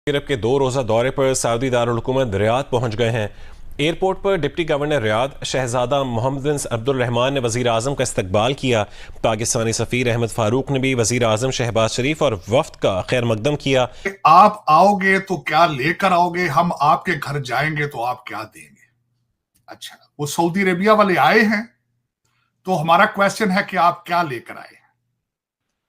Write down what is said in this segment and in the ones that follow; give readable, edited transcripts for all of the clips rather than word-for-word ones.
Europe के 2 रोज़ा दौरे पर सऊदी दारुल हुकूमत रियाद पहुंच गए हैं। एयरपोर्ट पर डिप्टी गवर्नर रियाद शहजादा मोहम्मद बिन अब्दुल रहमान ने वज़ीर आज़म का इस्तकबाल किया। पाकिस्तानी सफ़ीर अहमद फारूक ने भी वज़ीर आज़म शहबाज शरीफ और वफ्द का खैर मकदम किया। आप आओगे तो क्या लेकर आओगे, हम आपके घर जाएंगे तो आप क्या देंगे। अच्छा, वो सऊदी अरेबिया वाले आए हैं तो हमारा क्वेश्चन है कि आप क्या लेकर आए हैं।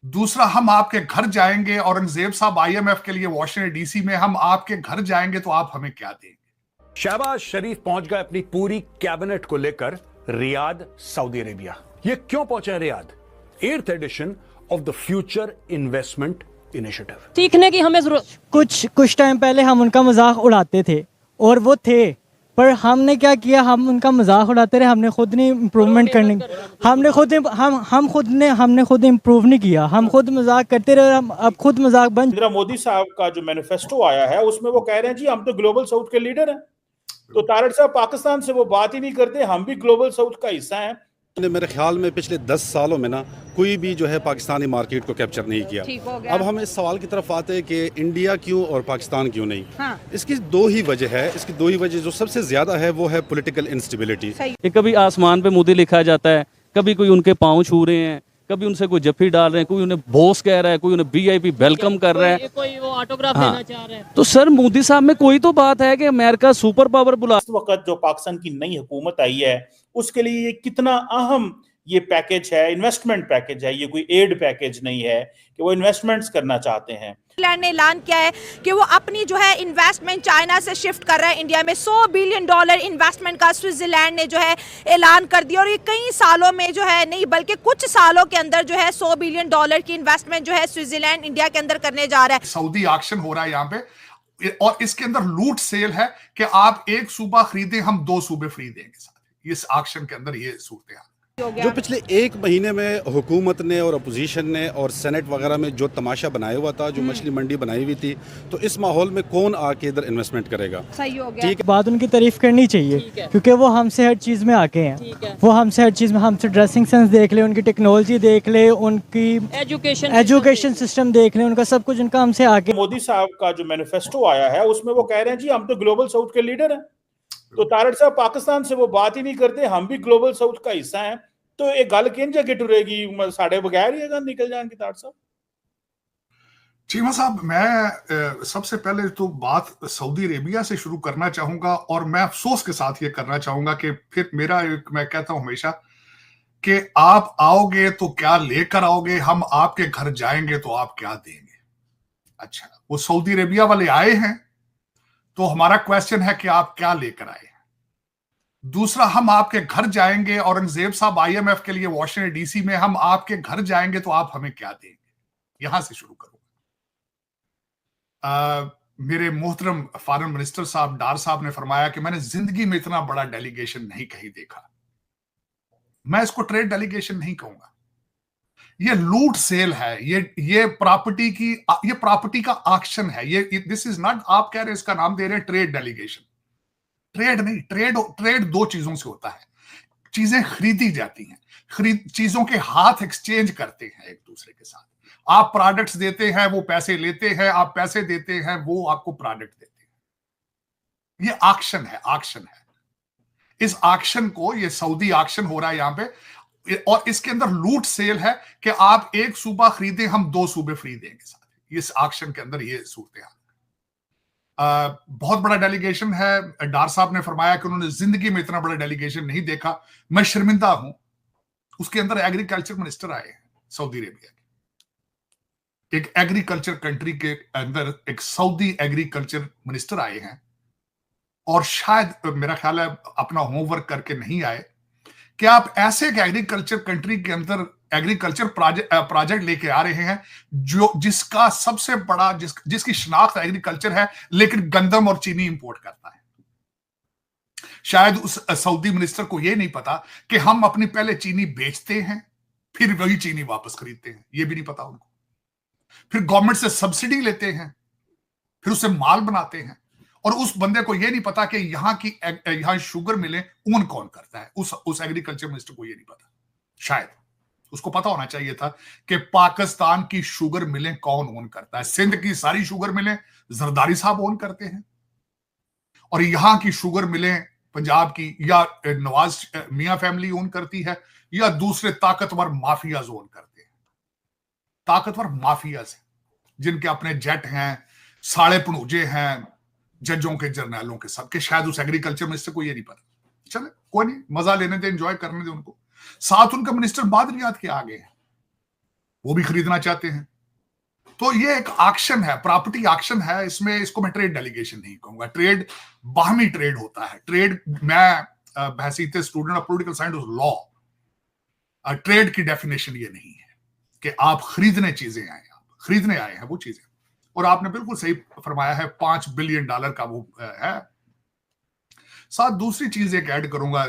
दूसरा, हम आपके घर जाएंगे, औरंगजेब साहब आईएमएफ के लिए वॉशिंगटन डीसी में, हम आपके घर जाएंगे तो आप हमें क्या देंगे। शहबाज शरीफ पहुंच गए अपनी पूरी कैबिनेट को लेकर रियाद, सऊदी अरेबिया। ये क्यों पहुंचे Riyadh? 8th edition of the future investment initiative. सीखने की हमें जरूरत। कुछ टाइम पहले हम उनका मजाक उड़ाते थे और वो थे, पर हमने क्या किया, हम उनका मजाक उड़ाते रहे, हमने खुद नहीं इम्प्रूवमेंट करने, हमने खुद इम्प्रूव नहीं किया, हम खुद मजाक करते रहे, हम अब खुद मजाक बन। नरेंद्र मोदी साहब का जो मैनिफेस्टो आया है उसमें वो कह रहे हैं जी हम तो ग्लोबल साउथ के लीडर हैं। तो तारड़ साहब पाकिस्तान से वो बात ही नहीं करते, हम भी ग्लोबल साउथ का हिस्सा हैं। मेरे ख्याल में पिछले 10 सालों में ना कोई भी जो है पाकिस्तानी मार्केट को कैप्चर नहीं किया। अब हम इस सवाल की तरफ आते हैं कि इंडिया क्यों और पाकिस्तान क्यों नहीं। हाँ। इसकी दो ही वजह है। इसकी दो ही वजह जो सबसे ज्यादा है वो है पॉलिटिकल इंस्टेबिलिटी। कभी आसमान पे मोदी लिखा जाता है, कभी कोई उनके पाँव छू रहे हैं, कभी उनसे कोई जफ्फी डाल रहे हैं, कोई उन्हें बॉस कह रहा है, कोई उन्हें वीआईपी वेलकम कर रहा है, कोई वो ऑटोग्राफ हाँ। देना चाह रहा है। तो सर मोदी साहब में कोई तो बात है कि अमेरिका सुपर पावर बुला। इस वक्त जो पाकिस्तान की नई हुकूमत आई है उसके लिए ये कितना अहम ये पैकेज है, इन्वेस्टमेंट पैकेज है। ये कोई एड पैकेज नहीं है कि वो इन्वेस्टमेंट्स करना चाहते हैं। स्विट्जरलैंड ने ऐलान किया है कि वो अपनी जो है इन्वेस्टमेंट चाइना से शिफ्ट कर रहा है इंडिया में। $100 बिलियन इन्वेस्टमेंट का स्विट्जरलैंड ने जो है ऐलान कर दिया, और ये कई सालों में जो है नहीं बल्कि कुछ सालों के अंदर जो है $100 बिलियन की इन्वेस्टमेंट जो है स्विट्जरलैंड इंडिया के अंदर करने जा रहा है। सऊदी ऑक्शन हो रहा है यहाँ पे, और इसके अंदर लूट सेल है कि आप एक सूबा खरीदे हम 2 सूबे फ्री देंगे साथ। इस ऑक्शन के अंदर ये सूरत है। जो पिछले 1 महीने में हुकूमत ने और अपोजिशन ने और सेनेट वगैरह में जो तमाशा बनाया हुआ था, जो मछली मंडी बनाई हुई थी, तो इस माहौल में कौन आके इधर इन्वेस्टमेंट करेगा। सही हो गया। ठीक है, बात उनकी तारीफ करनी चाहिए क्योंकि वो हमसे हर चीज में आके हैं। वो हमसे हर चीज में, हमसे ड्रेसिंग सेंस देख ले, उनकी टेक्नोलॉजी देख ले, उनकी एजुकेशन सिस्टम देख ले, उनका सब कुछ उनका हमसे आके। मोदी साहब का जो मैनिफेस्टो आया है उसमें वो कह रहे हैं जी हम तो ग्लोबल साउथ के लीडर हैं। तो तारड़ साहब पाकिस्तान से वो बात ही नहीं करते, हम भी ग्लोबल साउथ का हिस्सा हैं। तो एक गल किन जगह टुरेगी, साढ़े बगैर ही अगर निकल जाएंगे तारड़ साहब। चीमा साहब, मैं सबसे पहले तो बात सऊदी अरेबिया से शुरू करना चाहूंगा, और मैं अफसोस के साथ ये करना चाहूंगा कि फिर मैं कहता हूं हमेशा कि आप आओगे तो क्या लेकर आओगे, हम आपके घर जाएंगे तो आप क्या देंगे। अच्छा, वो सऊदी अरेबिया वाले आए हैं तो हमारा क्वेश्चन है कि आप क्या लेकर आए। दूसरा, हम आपके घर जाएंगे, औरंगजेब साहब आईएमएफ के लिए वॉशिंगटन डीसी में, हम आपके घर जाएंगे तो आप हमें क्या देंगे। यहां से शुरू करूंगा। मेरे मोहतरम फॉरेन मिनिस्टर साहब डार साहब ने फरमाया कि मैंने जिंदगी में इतना बड़ा डेलीगेशन नहीं कहीं देखा। मैं इसको ट्रेड डेलीगेशन नहीं कहूंगा, ये लूट सेल है, ये प्रॉपर्टी का ऑक्शन है। ये दिस इज नॉट, आप कह रहे हैं इसका नाम दे रहे हैं ट्रेड डेलीगेशन। ट्रेड नहीं, ट्रेड 2 चीजों से होता है। चीजें खरीदी जाती हैं, चीजों के हाथ एक्सचेंज करते हैं एक दूसरे के साथ। आप प्रोडक्ट्स देते हैं, वो पैसे लेते हैं, आप पैसे देते हैं, वो आपको प्रोडक्ट देते हैं। ये ऑक्शन है। इस ऑक्शन को, ये सऊदी ऑक्शन हो रहा है यहाँ पे, और इसके अंदर लूट सेल है कि आप एक सूबा खरीदे हम 2 सूबे फ्री देंगे साथ। इस ऑक्शन के अंदर ये सूरत है। बहुत बड़ा डेलीगेशन है। डार साहब ने फरमाया कि उन्होंने जिंदगी में इतना बड़ा डेलीगेशन नहीं देखा। मैं शर्मिंदा हूं। उसके अंदर एग्रीकल्चर मिनिस्टर आए हैं सऊदी अरेबिया के। एक एग्रीकल्चर कंट्री के अंदर एक सऊदी एग्रीकल्चर मिनिस्टर आए हैं, और शायद मेरा ख्याल है अपना होमवर्क करके नहीं आए कि आप ऐसे एक एग्रीकल्चर कंट्री के अंदर एग्रीकल्चर प्रोजेक्ट लेके आ रहे हैं जिसका सबसे बड़ा जिसकी शनाख्त एग्रीकल्चर है, लेकिन गंदम और चीनी इंपोर्ट करता है। शायद उस सऊदी मिनिस्टर को यह नहीं पता कि हम अपनी पहले चीनी बेचते हैं, फिर वही चीनी वापस खरीदते हैं। यह भी नहीं पता उनको। फिर गवर्नमेंट से सब्सिडी लेते हैं, फिर उससे माल बनाते हैं, और उस बंदे को यह नहीं पता कि यहां शुगर मिले ऊन कौन करता है। उस एग्रीकल्चर मिनिस्टर को यह नहीं पता। शायद उसको पता होना चाहिए था कि पाकिस्तान की शुगर मिलें कौन ओन करता है। सिंध की सारी शुगर मिलें जरदारी साहब ओन करते हैं, और यहां की शुगर मिलें पंजाब की या नवाज मियां फैमिली ओन करती है, या दूसरे ताकतवर माफियाज ओन करते हैं। ताकतवर माफियाज हैं जिनके अपने जेट हैं, साड़े पनूजे हैं, जजों के, जर्नैलों के, सबके। शायद उस एग्रीकल्चर मिनिस्टर को ये नहीं पता। चले कोई नहीं, मजा लेने दे, एंजॉय करने दे उनको। साथ उनका मिनिस्टर बादरियात के आगे है, वो भी खरीदना चाहते हैं। तो ये एक एक्शन है, प्रॉपर्टी एक्शन है। इसमें इसको मैं ट्रेड डेलीगेशन नहीं कहूंगा। ट्रेड बाहमी ट्रेड होता है। ट्रेड, मैं बहसीत student of political science law, trade की डेफिनेशन ये नहीं है कि आप खरीदने चीजें आए, आप खरीदने आए हैं वो चीजें। और आपने बिल्कुल सही फरमाया है, $5 बिलियन का वो है। साथ दूसरी चीज एक ऐड करूंगा,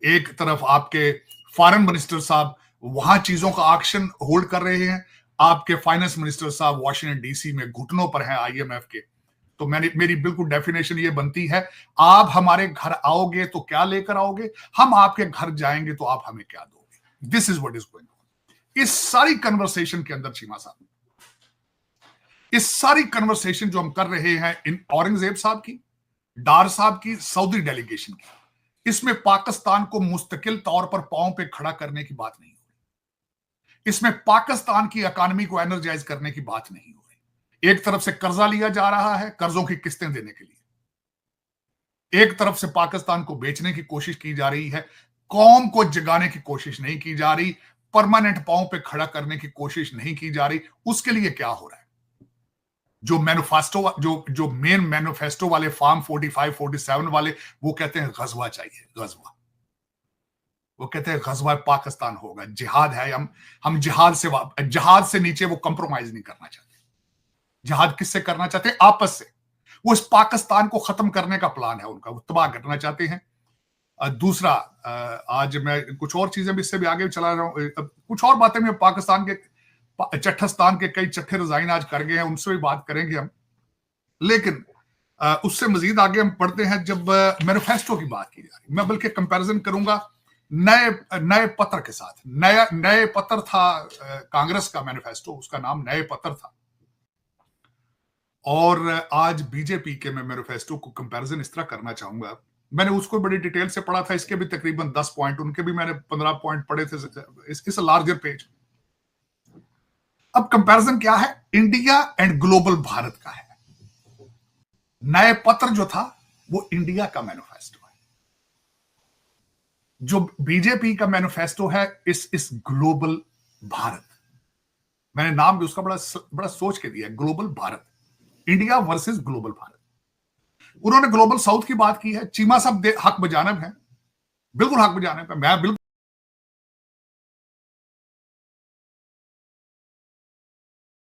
एक तरफ आपके फॉरेन मिनिस्टर साहब वहां चीजों का एक्शन होल्ड कर रहे हैं, आपके फाइनेंस मिनिस्टर साहब वॉशिंगटन डीसी में घुटनों पर हैं IMF के। तो मेरी बिल्कुल डेफिनेशन ये बनती है, आप हमारे घर आओगे तो क्या लेकर आओगे, हम आपके घर जाएंगे तो आप हमें क्या दोगे। This is what is going on. इस सारी कन्वर्सेशन के अंदर चीमा साहब, इस सारी कन्वर्सेशन जो हम कर रहे हैं इन औरंगजेब साहब की, डार साहब की, सऊदी डेलीगेशन की, इसमें पाकिस्तान को मुस्तकिल तौर पर पांव पे खड़ा करने की बात नहीं हो रही। इसमें पाकिस्तान की इकोनॉमी को एनर्जाइज करने की बात नहीं हो रही। एक तरफ से कर्जा लिया जा रहा है कर्जों की किस्तें देने के लिए, एक तरफ से पाकिस्तान को बेचने की कोशिश की जा रही है, कौम को जगाने की कोशिश नहीं की जा रही, परमानेंट पांव पे खड़ा करने की कोशिश नहीं की जा रही। उसके लिए क्या हो रहा है, जो मैनिफेस्टो, जो मेन मैनिफेस्टो वाले फार्म 45, 47 वाले, वो कहते हैं गजवा चाहिए, गजवा। वो कहते हैं गजवा पाकिस्तान होगा, जिहाद है, हम जिहाद से नीचे वो कंप्रोमाइज नहीं करना चाहते। जिहाद किससे करना चाहते हैं? आपस से। वो इस पाकिस्तान को खत्म करने का प्लान है उनका, वो तबाह करना चाहते हैं। दूसरा, आज मैं कुछ और चीजें भी इससे भी आगे चला रहा हूं, कुछ और बातें मैं पाकिस्तान के चट्ठस्तान के कई चट्ठे रिजाइन आज कर गए हैं, उनसे भी बात करेंगे हम। लेकिन उससे मजीद आगे हम पढ़ते हैं, जब मैनिफेस्टो की बात की जा रही, मैं बल्कि कंपैरिजन करूंगा नए पत्र के साथ। नए पत्र था कांग्रेस का मैनिफेस्टो, उसका नाम नए पत्र था। और आज बीजेपी के मैं मैनिफेस्टो को कंपैरिजन इस तरह करना चाहूंगा। मैंने उसको बड़ी डिटेल से पढ़ा था, इसके भी तकरीबन 10 पॉइंट, उनके भी मैंने 15 पॉइंट पढ़े थे, इस लार्जर पेज। अब कंपैरिजन क्या है? इंडिया एंड ग्लोबल भारत का है। नए पत्र जो था वो इंडिया का मैनिफेस्टो है, जो बीजेपी का मैनिफेस्टो है इस ग्लोबल भारत। मैंने नाम भी उसका बड़ा सोच के दिया, global Bharat, India versus global Bharat. उन्होंने ग्लोबल साउथ की बात की है। चीमा साहब हक बजानब है, बिल्कुल हक बजानब है। मैं बिल्कुल